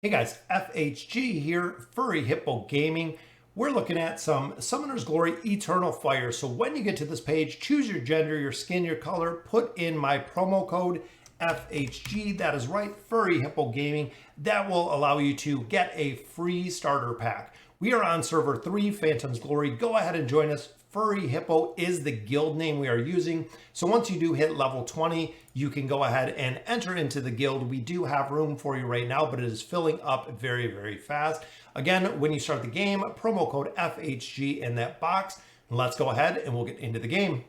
Hey guys, FHG here, Furry Hippo Gaming. We're looking at some Summoner's Glory Eternal Fire. So when you get to this page, choose your gender, your skin, your color, put in my promo code FHG, that is right, Furry Hippo Gaming. That will allow you to get a free starter pack. We are on server 3, Phantom's Glory. Go ahead and join us. Furry Hippo is the guild name we are using. So once you do hit level 20, you can go ahead and enter into the guild. We do have room for you right now, but it is filling up very, very fast. Again, when you start the game, promo code FHG in that box. Let's go ahead and we'll get into the game.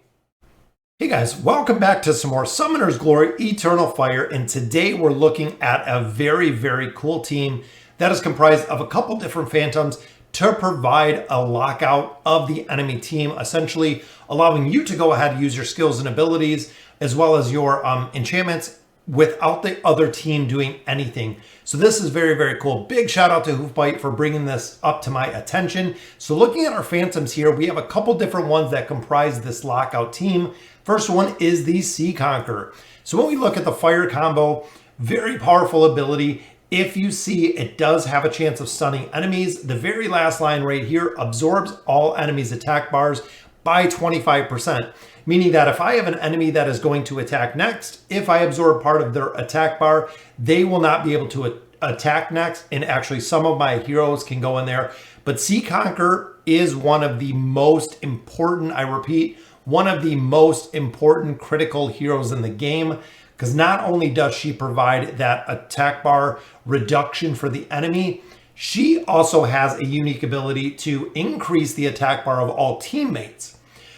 Hey guys, welcome back to some more Summoner's Glory Eternal Fire. And today we're looking at a very, very cool team that is comprised of a couple different phantoms to provide a lockout of the enemy team, essentially allowing you to go ahead and use your skills and abilities as well as your enchantments without the other team doing anything. So this is very, very cool. Big shout out to Hoofbite for bringing this up to my attention. So looking at our phantoms here, we have a couple different ones that comprise this lockout team. First one is the Sea Conqueror. So when we look at the fire combo, very powerful ability. If you see, it does have a chance of stunning enemies. The very last line right here absorbs all enemies' attack bars by 25%, meaning that if I have an enemy that is going to attack next, if I absorb part of their attack bar, they will not be able to attack next, and actually some of my heroes can go in there. But Sea Conqueror is one of the most important, I repeat, one of the most important critical heroes in the game, because not only does she provide that attack bar reduction for the enemy, she also has a unique ability to increase the attack bar of all teammates.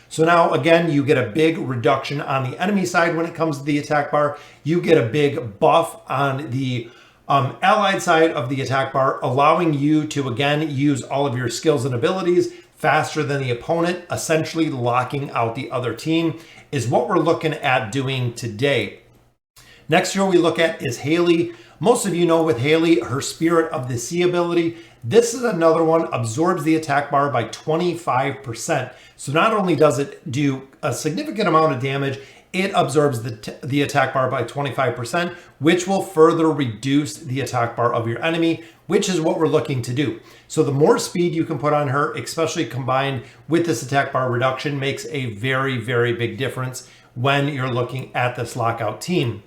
So now, again, you get a big reduction on the enemy side when it comes to the attack bar. You get a big buff on the allied side of the attack bar, allowing you to, again, use all of your skills and abilities faster than the opponent, essentially locking out the other team, is what we're looking at doing today. Next hero we look at is Haley. Most of you know with Haley, her Spirit of the Sea ability. This is another one, absorbs the attack bar by 25%. So not only does it do a significant amount of damage, it absorbs the attack bar by 25%, which will further reduce the attack bar of your enemy, which is what we're looking to do. So the more speed you can put on her, especially combined with this attack bar reduction, makes a very, very big difference when you're looking at this lockout team.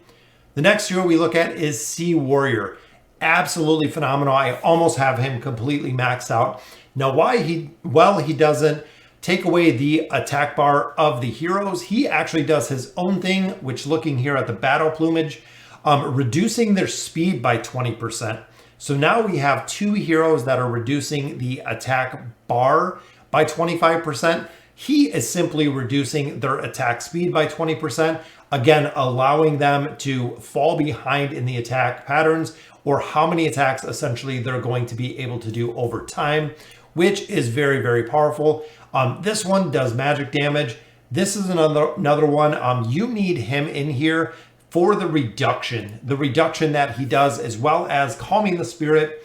The next hero we look at is Sea Warrior. Absolutely phenomenal. I almost have him completely maxed out. Now, why he doesn't take away the attack bar of the heroes. He actually does his own thing, which looking here at the battle plumage, reducing their speed by 20%. So now we have two heroes that are reducing the attack bar by 25%. He is simply reducing their attack speed by 20%, again, allowing them to fall behind in the attack patterns or how many attacks essentially they're going to be able to do over time, which is very, very powerful. This one does magic damage. This is another one. You need him in here for the reduction that he does, as well as calming the spirit.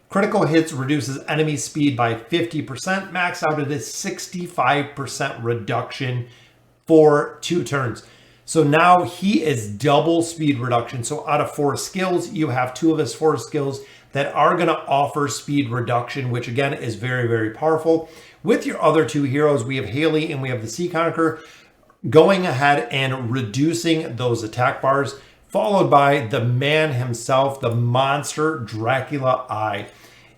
Critical hits reduces enemy speed by 50%. Max out it is 65% reduction for 2 turns. So now he is double speed reduction. So out of 4 skills, you have 2 of his 4 skills that are going to offer speed reduction, which again is very, very powerful. With your other 2 heroes, we have Haley and we have the Sea Conqueror going ahead and reducing those attack bars, followed by the man himself, the monster Dracula Eye.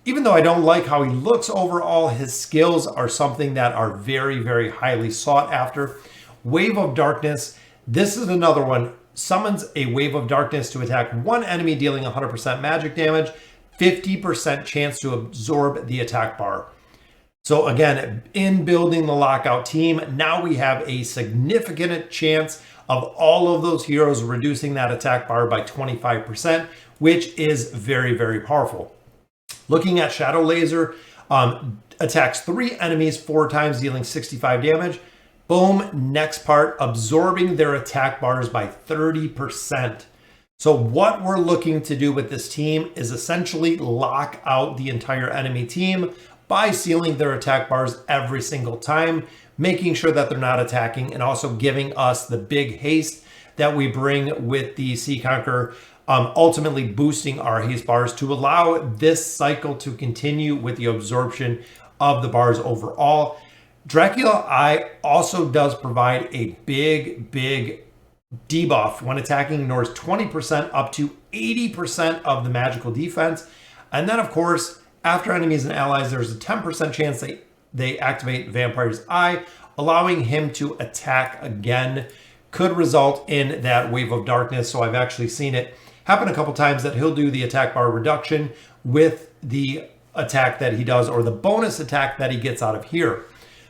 Even though I don't like how he looks overall, his skills are something that are very, very highly sought after. Wave of Darkness. This is another one. Summons a Wave of Darkness to attack one enemy, dealing 100% magic damage, 50% chance to absorb the attack bar. So again, in building the lockout team, now we have a significant chance of all of those heroes reducing that attack bar by 25%, which is very, very powerful. Looking at Shadow Laser, attacks 3 enemies 4 times, dealing 65 damage. Boom, next part, absorbing their attack bars by 30%. So what we're looking to do with this team is essentially lock out the entire enemy team by sealing their attack bars every single time, making sure that they're not attacking, and also giving us the big haste that we bring with the Sea Conqueror ultimately boosting our haste bars to allow this cycle to continue with the absorption of the bars overall. Dracula Eye also does provide a big debuff when attacking, ignores 20% up to 80% of the magical defense. And then, of course, after enemies and allies, there's a 10% chance they activate Vampire's Eye, allowing him to attack again. Could result in that wave of darkness. So I've actually seen it happen a couple times that he'll do the attack bar reduction with the attack that he does, or the bonus attack that he gets out of here.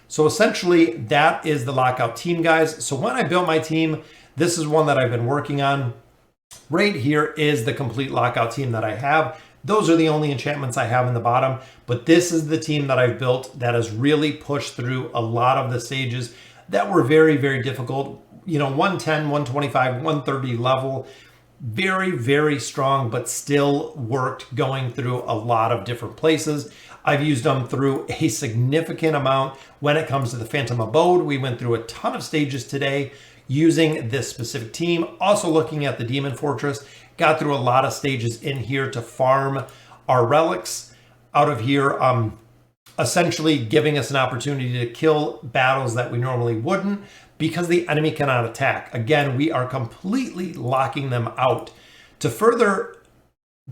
So essentially that is the Lockout team, guys. So when I built my team, this is one that I've been working on. Right here is the complete Lockout team that I have. Those are the only enchantments I have in the bottom, but this is the team that I've built that has really pushed through a lot of the stages that were very difficult. 110, 125, 130 level, very strong, but still worked going through a lot of different places. I've used them through a significant amount when it comes to the Phantom Abode. We went through a ton of stages today using this specific team. Also looking at the Demon Fortress, got through a lot of stages in here to farm our relics out of here, essentially giving us an opportunity to kill battles that we normally wouldn't, because the enemy cannot attack. Again, we are completely locking them out. To further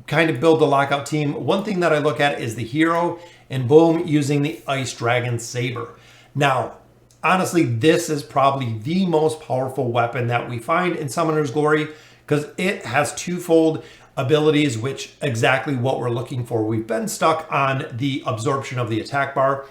kind of build the Lockout team, one thing that I look at is the hero, and boom, using the Ice Dragon Saber. Now, honestly, this is probably the most powerful weapon that we find in Summoner's Glory, because it has twofold abilities, which exactly what we're looking for. We've been stuck on the absorption of the attack bar.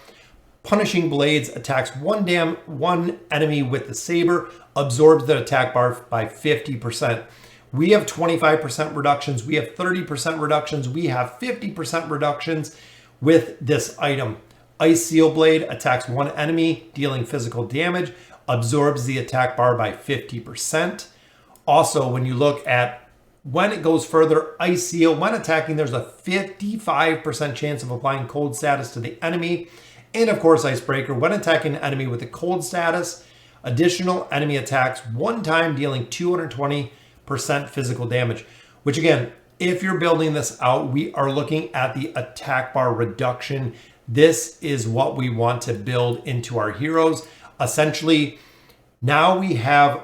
Punishing Blades attacks one enemy with the saber, absorbs the attack bar by 50%. We have 25% reductions, we have 30% reductions, we have 50% reductions with this item. Ice Seal Blade attacks one enemy, dealing physical damage, absorbs the attack bar by 50%. Also, when you look at when it goes further, Ice Seal, when attacking, there's a 55% chance of applying cold status to the enemy. And of course, Icebreaker, when attacking an enemy with a cold status, additional enemy attacks one time, dealing 220% physical damage. Which again, if you're building this out, we are looking at the attack bar reduction. This is what we want to build into our heroes. Essentially, now we have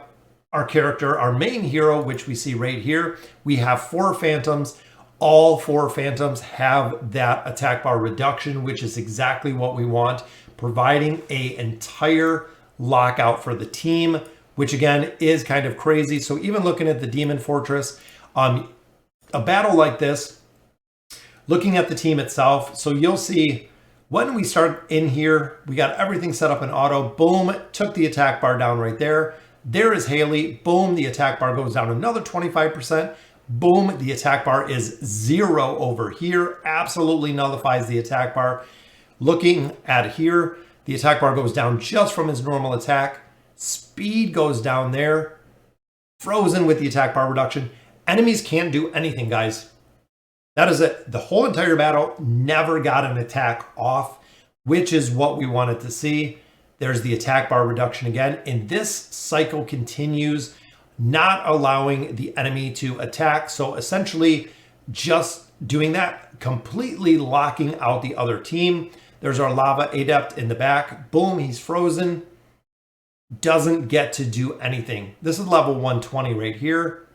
our character, our main hero, which we see right here. We have 4 phantoms. All 4 phantoms have that attack bar reduction, which is exactly what we want, providing an entire lockout for the team, which again is kind of crazy. So even looking at the Demon Fortress, a battle like this, looking at the team itself, so you'll see when we start in here, we got everything set up in auto. Boom, took the attack bar down right there. There is Haley. Boom, the attack bar goes down another 25%. Boom, the attack bar is 0 over here. Absolutely nullifies the attack bar. Looking at here, the attack bar goes down just from his normal attack. Speed goes down there. Frozen with the attack bar reduction. Enemies can't do anything, guys. That is it. The whole entire battle never got an attack off, which is what we wanted to see. There's the attack bar reduction again. And this cycle continues, not allowing the enemy to attack. So essentially just doing that, completely locking out the other team. There's our Lava Adept in the back. Boom, he's frozen. Doesn't get to do anything. This is level 120 right here.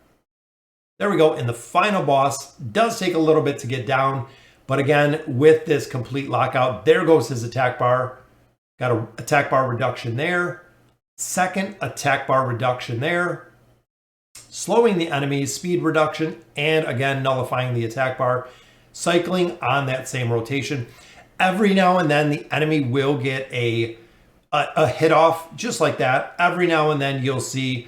There we go. And the final boss does take a little bit to get down. But again, with this complete lockout, there goes his attack bar. Got an attack bar reduction there. Second attack bar reduction there. Slowing the enemy's speed reduction, and again nullifying the attack bar, cycling on that same rotation. Every now and then the enemy will get a hit off just like that. Every now and then you'll see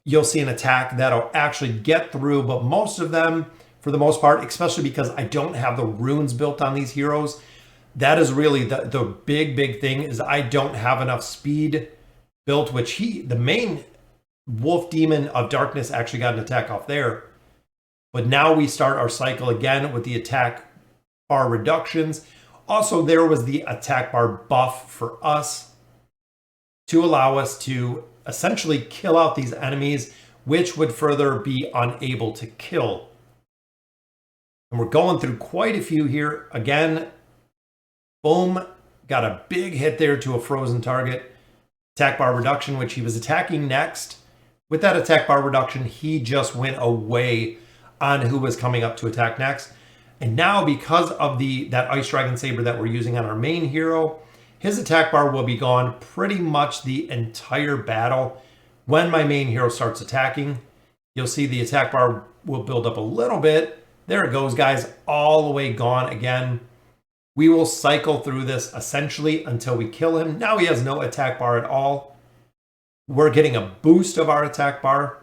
an attack that'll actually get through, but most of them, for the most part, especially because I don't have the runes built on these heroes, that is really the big thing, is I don't have enough speed built, which the main Wolf Demon of Darkness actually got an attack off there. But now we start our cycle again with the attack bar reductions. Also, there was the attack bar buff for us to allow us to essentially kill out these enemies, which would further be unable to kill. And we're going through quite a few here. Again, boom, got a big hit there to a frozen target. Attack bar reduction, which he was attacking next. With that attack bar reduction, he just went away on who was coming up to attack next. And now because of that Ice Dragon Saber that we're using on our main hero, his attack bar will be gone pretty much the entire battle. When my main hero starts attacking, you'll see the attack bar will build up a little bit. There it goes, guys, all the way gone again. We will cycle through this essentially until we kill him. Now he has no attack bar at all. We're getting a boost of our attack bar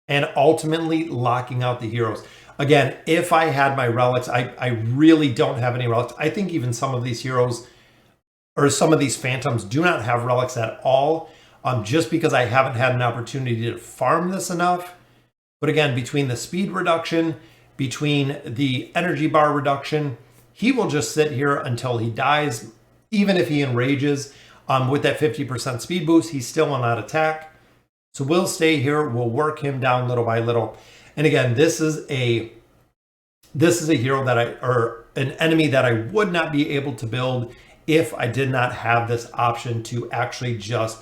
and ultimately locking out the heroes. Again, if I had my relics, I really don't have any relics. I think even some of these heroes or some of these phantoms do not have relics at all, just because I haven't had an opportunity to farm this enough. But again, between the speed reduction, between the energy bar reduction, he will just sit here until he dies. Even if he enrages with that 50% speed boost, he still will not attack. So we'll stay here. We'll work him down little by little. And again, this is a hero or an enemy that I would not be able to build if I did not have this option to actually just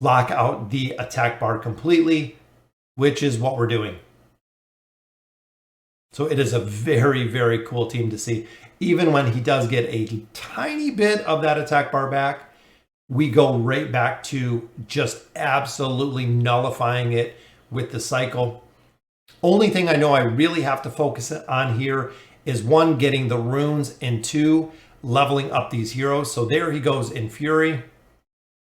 lock out the attack bar completely, which is what we're doing. So it is a very, very cool team to see. Even when he does get a tiny bit of that attack bar back, we go right back to just absolutely nullifying it with the cycle. Only thing I know I really have to focus on here is one, getting the runes, and two, leveling up these heroes. So there he goes in Fury.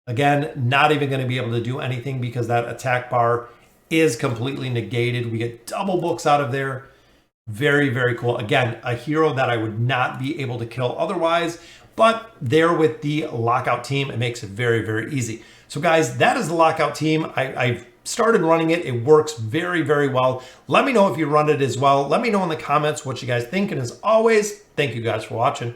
Again, not even going to be able to do anything because that attack bar is completely negated. We get double books out of there. Very, very cool. Again, a hero that I would not be able to kill otherwise, but there with the Lockout team, it makes it very, very easy. So guys, that is the Lockout team. I've started running it. It works very, very well. Let me know if you run it as well. Let me know in the comments what you guys think. And as always, thank you guys for watching.